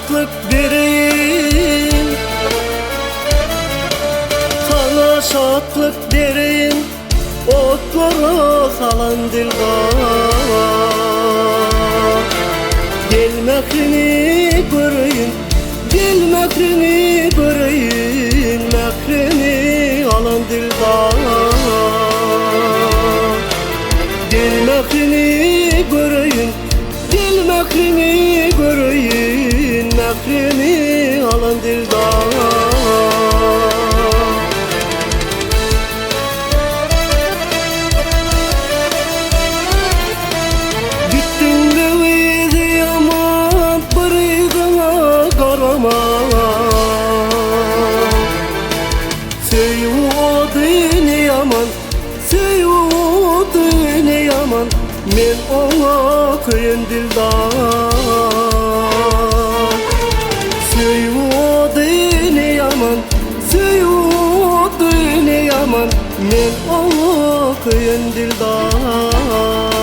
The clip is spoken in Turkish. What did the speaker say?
şatlık vereyim, sana şatlık vereyim, otlara kalan dilbar. Gel mekrini göreyim, gel mekrini göreyim, mekrini alan dilbar. Gel mekrini göreyim, gel mekrini göreyim, mekrini alan dilbar. Sevudun yaman, sevudun yaman, men ona köyün dildar. Sevudun yaman, sevudun yaman, men ona köyün dildar.